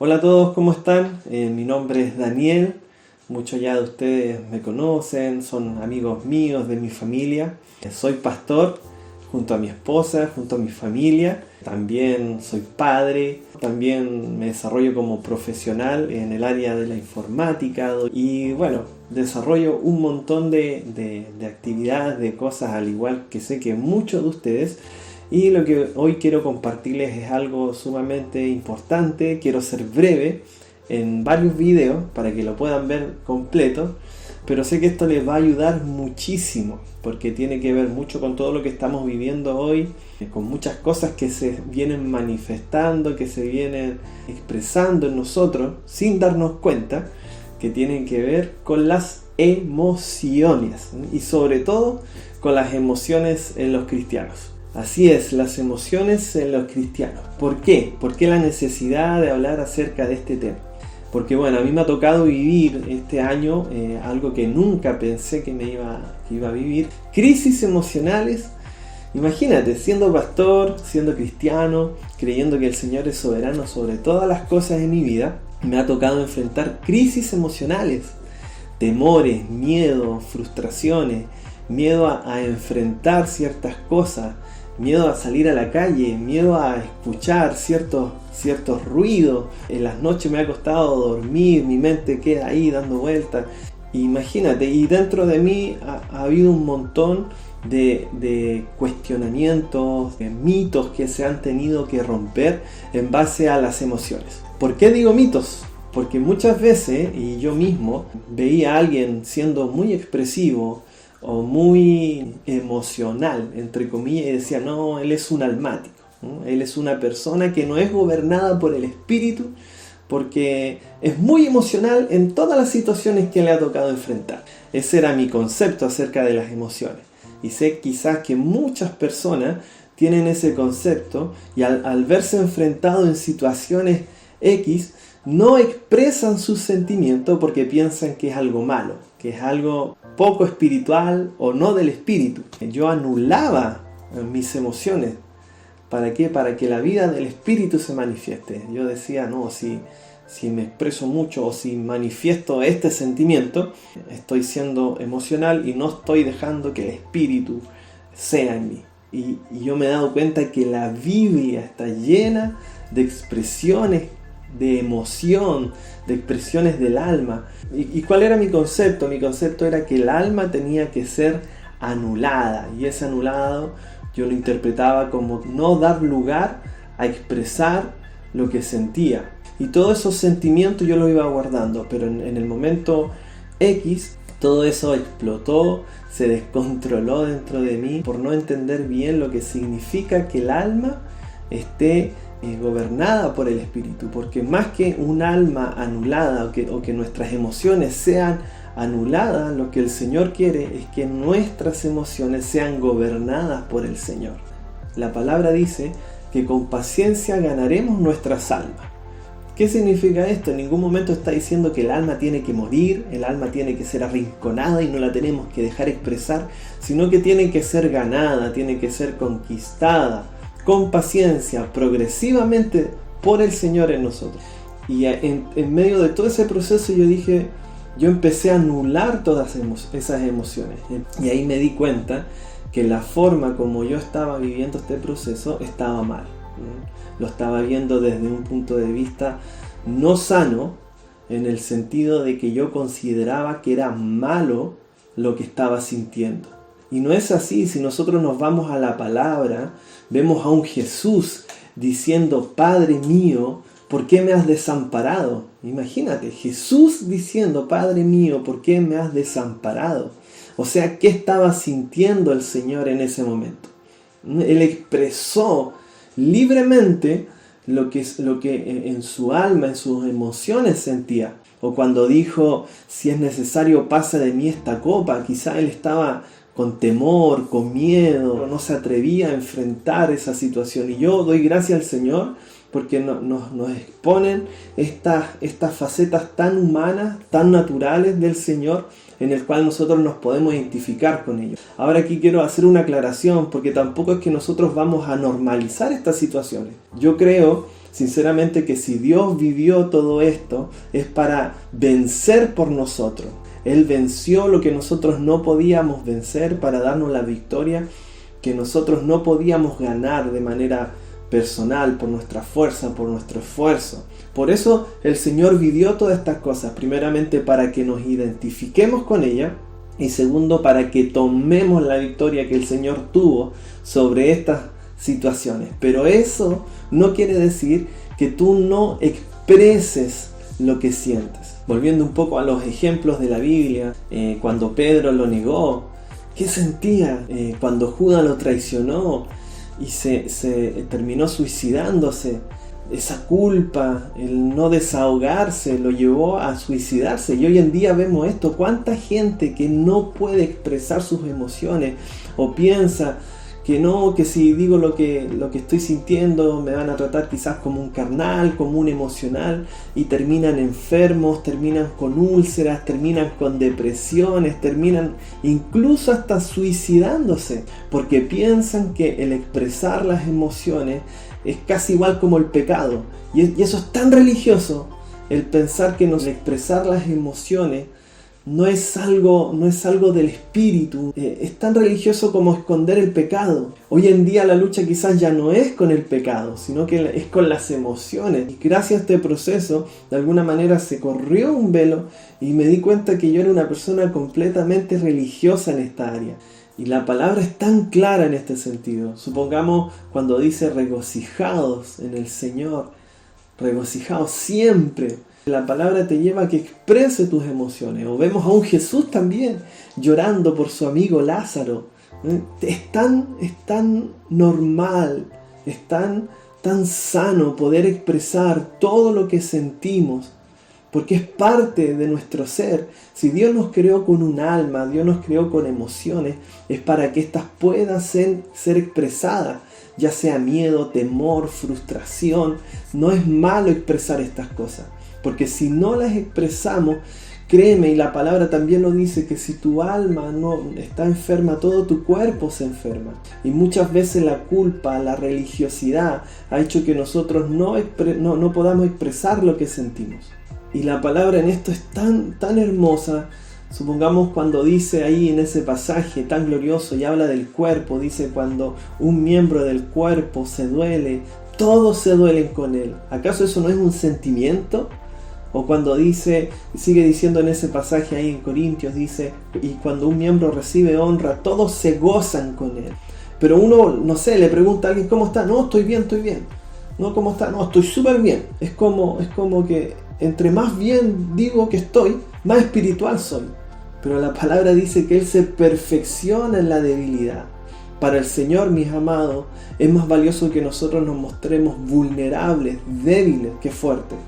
Hola a todos, ¿cómo están? Mi nombre es Daniel, muchos ya de ustedes me conocen, son amigos míos, de mi familia. Soy pastor junto a mi esposa, junto a mi familia. También soy padre, también me desarrollo como profesional en el área de la informática y bueno, desarrollo un montón de actividades, de cosas, al igual que sé que muchos de ustedes. Y lo que hoy quiero compartirles es algo sumamente importante. Quiero ser breve en varios videos para que lo puedan ver completo, pero sé que esto les va a ayudar muchísimo porque tiene que ver mucho con todo lo que estamos viviendo hoy, con muchas cosas que se vienen manifestando, que se vienen expresando en nosotros sin darnos cuenta, que tienen que ver con las emociones y sobre todo con las emociones en los cristianos. Así es, las emociones en los cristianos. ¿Por qué? ¿Por qué la necesidad de hablar acerca de este tema? Porque bueno, a mí me ha tocado vivir este año algo que nunca pensé que iba a vivir. Crisis emocionales. Imagínate, siendo pastor, siendo cristiano, creyendo que el Señor es soberano sobre todas las cosas en mi vida, me ha tocado enfrentar crisis emocionales, temores, miedos, frustraciones, miedo a enfrentar ciertas cosas, miedo a salir a la calle, miedo a escuchar ciertos ruidos. En las noches me ha costado dormir, mi mente queda ahí dando vueltas. Imagínate, y dentro de mí ha habido un montón de cuestionamientos, de mitos que se han tenido que romper en base a las emociones. ¿Por qué digo mitos? Porque muchas veces, y yo mismo, veía a alguien siendo muy expresivo, o muy emocional, entre comillas, y decía, no, él es un almático, ¿no? Él es una persona que no es gobernada por el espíritu, porque es muy emocional en todas las situaciones que le ha tocado enfrentar. Ese era mi concepto acerca de las emociones. Y sé quizás que muchas personas tienen ese concepto y al verse enfrentados en situaciones X, no expresan sus sentimientos porque piensan que es algo malo, que es algo poco espiritual o no del espíritu. Yo anulaba mis emociones. ¿Para qué? Para que la vida del espíritu se manifieste. Yo decía, no, si me expreso mucho o si manifiesto este sentimiento, estoy siendo emocional y no estoy dejando que el espíritu sea en mí. Y yo me he dado cuenta que la Biblia está llena de expresiones de emoción, de expresiones del alma. ¿Y cuál era mi concepto? Mi concepto era que el alma tenía que ser anulada, y ese anulado yo lo interpretaba como no dar lugar a expresar lo que sentía. Y todos esos sentimientos yo los iba guardando, pero en el momento X todo eso explotó, se descontroló dentro de mí por no entender bien lo que significa que el alma esté gobernada por el espíritu, porque más que un alma anulada o que nuestras emociones sean anuladas, lo que el Señor quiere es que nuestras emociones sean gobernadas por el Señor. La palabra dice que con paciencia ganaremos nuestras almas. ¿Qué significa esto? En ningún momento está diciendo que el alma tiene que morir, el alma tiene que ser arrinconada y no la tenemos que dejar expresar, sino que tiene que ser ganada, tiene que ser conquistada con paciencia, progresivamente por el Señor en nosotros. Y en medio de todo ese proceso yo empecé a anular todas esas emociones. Y ahí me di cuenta que la forma como yo estaba viviendo este proceso estaba mal. Lo estaba viendo desde un punto de vista no sano, en el sentido de que yo consideraba que era malo lo que estaba sintiendo. Y no es así. Si nosotros nos vamos a la palabra, vemos a un Jesús diciendo, Padre mío, ¿por qué me has desamparado? Imagínate, Jesús diciendo, Padre mío, ¿por qué me has desamparado? O sea, ¿qué estaba sintiendo el Señor en ese momento? Él expresó libremente lo que en su alma, en sus emociones sentía. O cuando dijo, si es necesario, pasa de mí esta copa. Quizá él estaba con temor, con miedo, no se atrevía a enfrentar esa situación. Y yo doy gracias al Señor porque nos exponen estas facetas tan humanas, tan naturales del Señor, en el cual nosotros nos podemos identificar con ellos. Ahora aquí quiero hacer una aclaración, porque tampoco es que nosotros vamos a normalizar estas situaciones. Yo creo sinceramente que si Dios vivió todo esto es para vencer por nosotros. Él venció lo que nosotros no podíamos vencer para darnos la victoria que nosotros no podíamos ganar de manera personal, por nuestra fuerza, por nuestro esfuerzo. Por eso el Señor vivió todas estas cosas, primeramente para que nos identifiquemos con ella y segundo para que tomemos la victoria que el Señor tuvo sobre estas situaciones. Pero eso no quiere decir que tú no expreses lo que sientes. Volviendo un poco a los ejemplos de la Biblia, cuando Pedro lo negó, ¿qué sentía? Cuando Judas lo traicionó y se terminó suicidándose, esa culpa, el no desahogarse, lo llevó a suicidarse. Y hoy en día vemos esto, cuánta gente que no puede expresar sus emociones o piensa que no, que si digo lo que estoy sintiendo me van a tratar quizás como un carnal, como un emocional, y terminan enfermos, terminan con úlceras, terminan con depresiones, terminan incluso hasta suicidándose, porque piensan que el expresar las emociones es casi igual como el pecado. Y eso es tan religioso, el pensar que el expresar las emociones no es algo del espíritu. Es tan religioso como esconder el pecado. Hoy en día la lucha quizás ya no es con el pecado, sino que es con las emociones. Y gracias a este proceso, de alguna manera se corrió un velo y me di cuenta que yo era una persona completamente religiosa en esta área. Y la palabra es tan clara en este sentido. Supongamos cuando dice regocijados en el Señor, regocijados siempre. La palabra te lleva a que exprese tus emociones. O vemos a un Jesús también llorando por su amigo Lázaro. Es tan normal, es tan sano poder expresar todo lo que sentimos, porque es parte de nuestro ser. Si Dios nos creó con un alma, Dios nos creó con emociones, es para que éstas puedan ser expresadas, ya sea miedo, temor, frustración. No es malo expresar estas cosas, porque si no las expresamos, créeme, y la palabra también lo dice, que si tu alma no está enferma, todo tu cuerpo se enferma. Y muchas veces la culpa, la religiosidad ha hecho que nosotros no podamos expresar lo que sentimos. Y la palabra en esto es tan hermosa. Supongamos cuando dice ahí en ese pasaje tan glorioso y habla del cuerpo, dice cuando un miembro del cuerpo se duele, todos se duelen con él. ¿Acaso eso no es un sentimiento? O cuando sigue diciendo en ese pasaje ahí en Corintios, dice, y cuando un miembro recibe honra, todos se gozan con él. Pero uno, no sé, le pregunta a alguien, ¿cómo está? No, estoy bien. No, ¿cómo está? No, estoy súper bien. Es como que entre más bien digo que estoy, más espiritual soy. Pero la palabra dice que Él se perfecciona en la debilidad. Para el Señor, mis amados, es más valioso que nosotros nos mostremos vulnerables, débiles, que fuertes.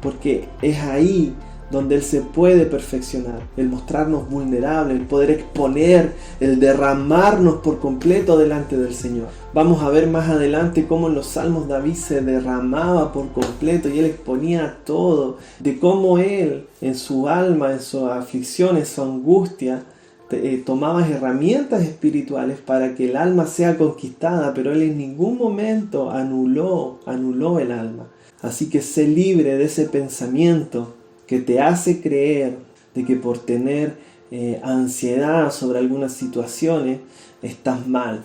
Porque es ahí donde Él se puede perfeccionar, el mostrarnos vulnerables, el poder exponer, el derramarnos por completo delante del Señor. Vamos a ver más adelante cómo en los Salmos David se derramaba por completo y él exponía todo, de cómo él en su alma, en su aflicción, en su angustia, tomaba herramientas espirituales para que el alma sea conquistada, pero él en ningún momento anuló el alma. Así que sé libre de ese pensamiento que te hace creer de que por tener ansiedad sobre algunas situaciones estás mal.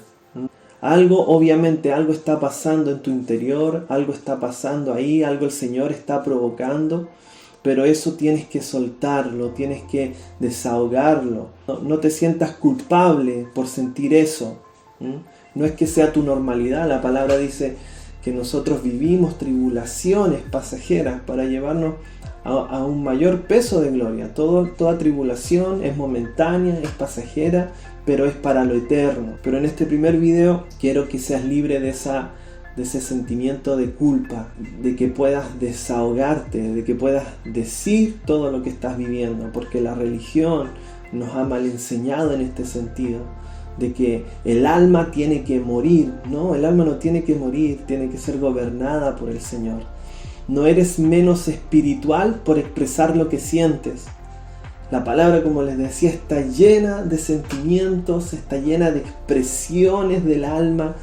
Obviamente algo está pasando en tu interior, algo está pasando ahí, algo el Señor está provocando, pero eso tienes que soltarlo, tienes que desahogarlo. No te sientas culpable por sentir eso. No es que sea tu normalidad, la palabra dice que nosotros vivimos tribulaciones pasajeras para llevarnos a un mayor peso de gloria. Toda tribulación es momentánea, es pasajera, pero es para lo eterno. Pero en este primer video quiero que seas libre de ese sentimiento de culpa, de que puedas desahogarte, de que puedas decir todo lo que estás viviendo, porque la religión nos ha mal enseñado en este sentido, de que el alma tiene que morir. No, el alma no tiene que morir, tiene que ser gobernada por el Señor. No eres menos espiritual por expresar lo que sientes. La palabra, como les decía, está llena de sentimientos, está llena de expresiones del alma,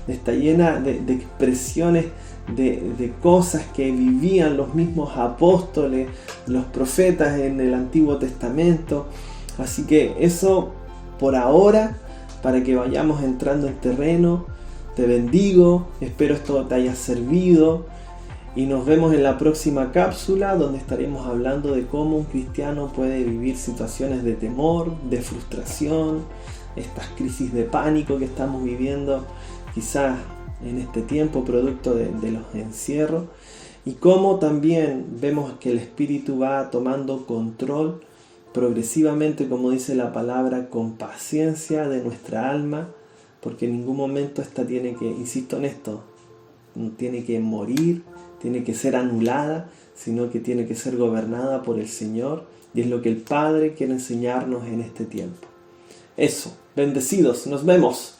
está llena de expresiones de cosas que vivían los mismos apóstoles, los profetas en el Antiguo Testamento. Así que eso por ahora, para que vayamos entrando en terreno. Te bendigo, espero esto te haya servido y nos vemos en la próxima cápsula, donde estaremos hablando de cómo un cristiano puede vivir situaciones de temor, de frustración, estas crisis de pánico que estamos viviendo quizás en este tiempo producto de los encierros, y cómo también vemos que el Espíritu va tomando control progresivamente, como dice la palabra, con paciencia de nuestra alma, porque en ningún momento esta tiene que, insisto en esto, no tiene que morir, tiene que ser anulada, sino que tiene que ser gobernada por el Señor, y es lo que el Padre quiere enseñarnos en este tiempo. Eso, bendecidos, nos vemos.